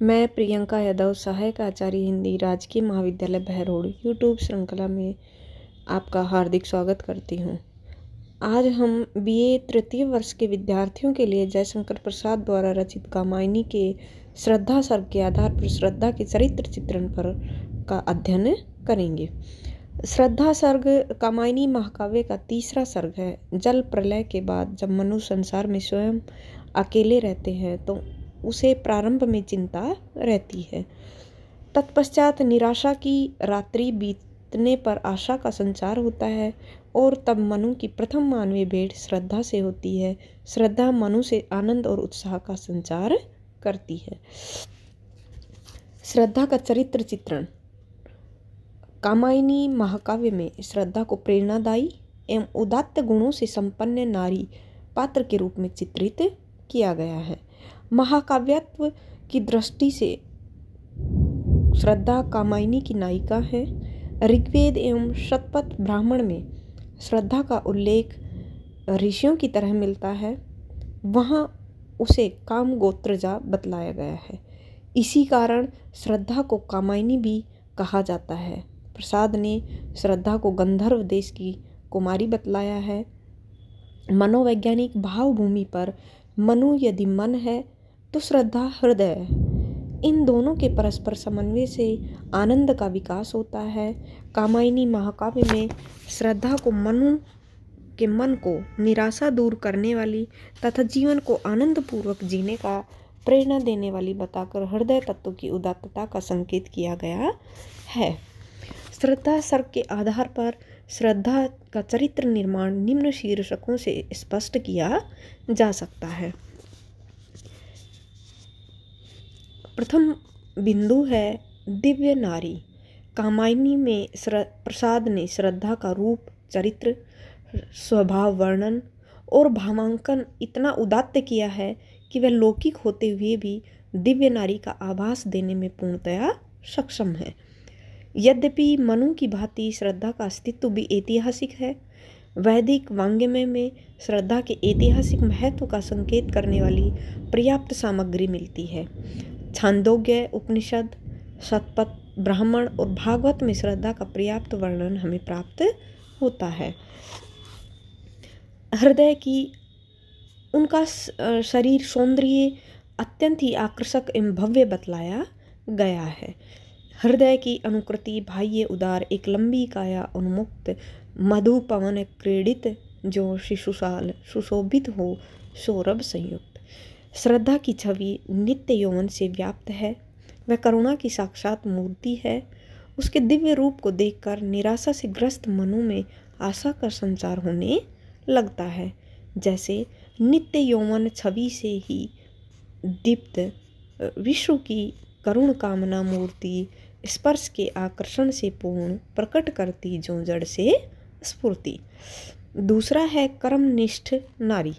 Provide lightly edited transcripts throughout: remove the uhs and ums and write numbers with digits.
मैं प्रियंका यादव, सहायक आचार्य हिंदी, राजकीय महाविद्यालय बहरोड यूट्यूब श्रृंखला में आपका हार्दिक स्वागत करती हूँ। आज हम बीए तृतीय वर्ष के विद्यार्थियों के लिए जयशंकर प्रसाद द्वारा रचित कामायनी के श्रद्धा सर्ग के आधार पर श्रद्धा के चरित्र चित्रण पर का अध्ययन करेंगे। श्रद्धा सर्ग कामायनी महाकाव्य का तीसरा सर्ग है। जल प्रलय के बाद जब मनु संसार में स्वयं अकेले रहते हैं तो उसे प्रारंभ में चिंता रहती है। तत्पश्चात निराशा की रात्रि बीतने पर आशा का संचार होता है और तब मनु की प्रथम मानवीय भेंट श्रद्धा से होती है। श्रद्धा मनु से आनंद और उत्साह का संचार करती है। श्रद्धा का चरित्र चित्रण। कामायनी महाकाव्य में श्रद्धा को प्रेरणादायी एवं उदात्त गुणों से संपन्न नारी पात्र के रूप में चित्रित किया गया है। महाकाव्यत्व की दृष्टि से श्रद्धा कामायनी की नायिका है। ऋग्वेद एवं शतपथ ब्राह्मण में श्रद्धा का उल्लेख ऋषियों की तरह मिलता है। वहाँ उसे काम गोत्रजा बतलाया गया है। इसी कारण श्रद्धा को कामायनी भी कहा जाता है। प्रसाद ने श्रद्धा को गंधर्व देश की कुमारी बतलाया है। मनोवैज्ञानिक भावभूमि पर मनु यदि मन है तो श्रद्धा हृदय है। इन दोनों के परस्पर समन्वय से आनंद का विकास होता है। कामायनी महाकाव्य में श्रद्धा को मनु के मन को निराशा दूर करने वाली तथा जीवन को आनंद पूर्वक जीने का प्रेरणा देने वाली बताकर हृदय तत्व की उदात्तता का संकेत किया गया है। श्रद्धा सर्ग के आधार पर श्रद्धा का चरित्र निर्माण निम्न शीर्षकों से स्पष्ट किया जा सकता है। प्रथम बिंदु है दिव्य नारी। कामायनी में प्रसाद ने श्रद्धा का रूप, चरित्र, स्वभाव वर्णन और भावांकन इतना उदात्त किया है कि वह लौकिक होते हुए भी दिव्य नारी का आभास देने में पूर्णतया सक्षम है। यद्यपि मनु की भांति श्रद्धा का अस्तित्व भी ऐतिहासिक है। वैदिक वाङ्मय में श्रद्धा के ऐतिहासिक महत्व का संकेत करने वाली पर्याप्त सामग्री मिलती है। छांदोग्य उपनिषद, शतपथ ब्राह्मण और भागवत में श्रद्धा का पर्याप्त वर्णन हमें प्राप्त होता है। हृदय की उनका शरीर सौंदर्य अत्यंत ही आकर्षक एवं भव्य बतलाया गया है। हृदय की अनुकृति बाह्य उदार, एक लंबी काया उन्मुक्त, मधु पवन क्रीडित, जो शिशुशाल सुशोभित हो, सौरभ संयुक्त। श्रद्धा की छवि नित्य यौवन से व्याप्त है। वह करुणा की साक्षात मूर्ति है। उसके दिव्य रूप को देखकर निराशा से ग्रस्त मनु में आशा का संचार होने लगता है। जैसे नित्य यौवन छवि से ही दीप्त विश्व की करुण कामना मूर्ति स्पर्श के आकर्षण से पूर्ण प्रकट करती जो जड़ से स्फूर्ति। दूसरा है कर्मनिष्ठ नारी।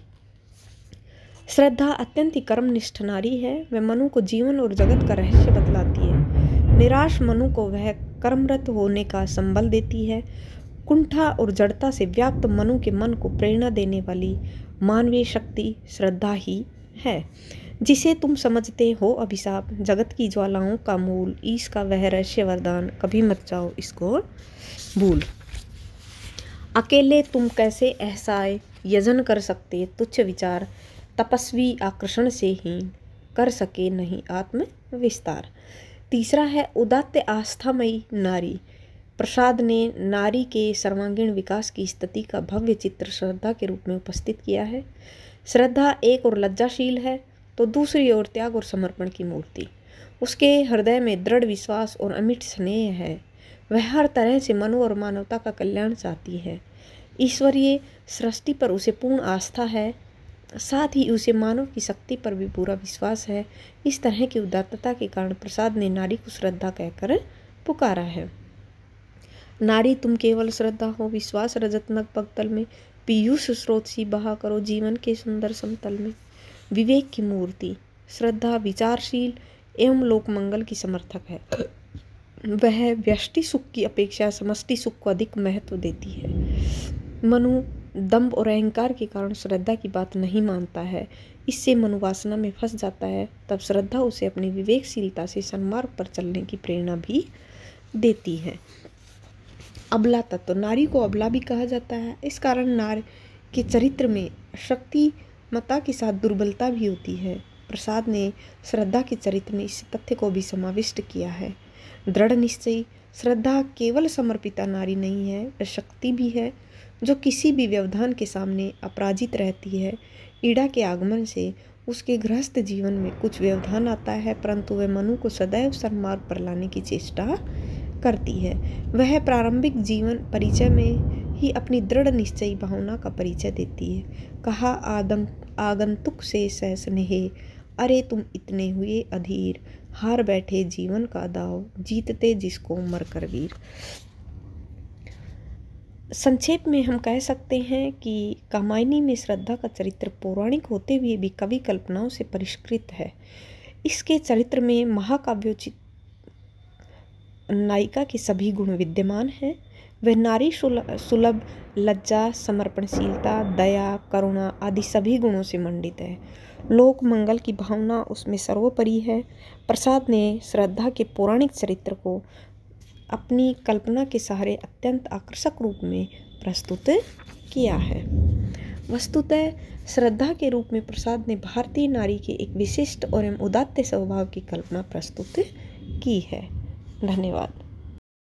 श्रद्धा अत्यंत ही कर्मनिष्ठ नारी है। वह मनु को जीवन और जगत का रहस्य बतलाती है। निराश मनु को वह कर्मरत होने का संबल देती है। कुंठा और जड़ता से व्याप्त मनु के मन को प्रेरणा देने वाली मानवीय शक्ति श्रद्धा ही है। जिसे तुम समझते हो अभिशाप, जगत की ज्वालाओं का मूल, ईश का वह रहस्य वरदान, कभी मत जाओ इसको भूल। अकेले तुम कैसे एहसाए यजन कर सकते, तुच्छ विचार तपस्वी आकर्षण से ही कर सके नहीं आत्म विस्तार। तीसरा है उदात्त आस्थामयी नारी। प्रसाद ने नारी के सर्वांगीण विकास की स्थिति का भव्य चित्र श्रद्धा के रूप में उपस्थित किया है। श्रद्धा एक और लज्जाशील है तो दूसरी ओर त्याग और समर्पण की मूर्ति। उसके हृदय में दृढ़ विश्वास और अमिट स्नेह है। वह हर तरह से मनु और मानवता का कल्याण चाहती है। ईश्वरीय सृष्टि पर उसे पूर्ण आस्था है, साथ ही उसे मानव की शक्ति पर भी पूरा विश्वास है। इस तरह की उदात्तता के कारण प्रसाद ने नारी को श्रद्धा कहकर पुकारा है। नारी तुम केवल श्रद्धा हो, विश्वास रजतमग पगतल में, पीयूष स्रोत सी बहा करो जीवन के सुंदर समतल में। विवेक की मूर्ति। श्रद्धा विचारशील एवं लोकमंगल की समर्थक है। वह व्यष्टि सुख की अपेक्षा समष्टि सुख को अधिक महत्व देती है। मनु दंभ और अहंकार के कारण श्रद्धा की बात नहीं मानता है, इससे मनुवासना में फंस जाता है, तब श्रद्धा उसे अपनी विवेकशीलता से सन्मार्ग पर चलने की प्रेरणा भी देती है। अबला तत्व, नारी को अबला भी कहा जाता है। इस कारण नारी के चरित्र में शक्तिमत्ता के साथ दुर्बलता भी होती है। प्रसाद ने श्रद्धा के चरित्र में इस तथ्य को भी समाविष्ट किया है। दृढ़ निश्चयी, श्रद्धा केवल समर्पिता नारी नहीं है, वह शक्ति भी है जो किसी भी व्यवधान के सामने अपराजित रहती है। ईड़ा के आगमन से उसके गृहस्थ जीवन में कुछ व्यवधान आता है, परंतु वह मनु को सदैव सन्मार्ग पर लाने की चेष्टा करती है। वह प्रारंभिक जीवन परिचय में ही अपनी दृढ़ निश्चयी भावना का परिचय देती है। कहा आगंतुक से सह स्नेहे, अरे तुम इतने हुए अधीर, हार बैठे जीवन का दाव, जीतते जिसको मरकर वीर। संक्षेप में हम कह सकते हैं कि कामायनी में श्रद्धा का चरित्र पौराणिक होते हुए भी कवि कल्पनाओं से परिष्कृत है। इसके चरित्र में महाकाव्योचित नायिका के सभी गुण विद्यमान हैं। वह नारी सुलभ लज्जा, समर्पणशीलता, दया, करुणा आदि सभी गुणों से मंडित है। लोक मंगल की भावना उसमें सर्वोपरि है। प्रसाद ने श्रद्धा के पौराणिक चरित्र को अपनी कल्पना के सहारे अत्यंत आकर्षक रूप में प्रस्तुत किया है। वस्तुतः श्रद्धा के रूप में प्रसाद ने भारतीय नारी के एक विशिष्ट और उदात्त स्वभाव की कल्पना प्रस्तुत की है। धन्यवाद।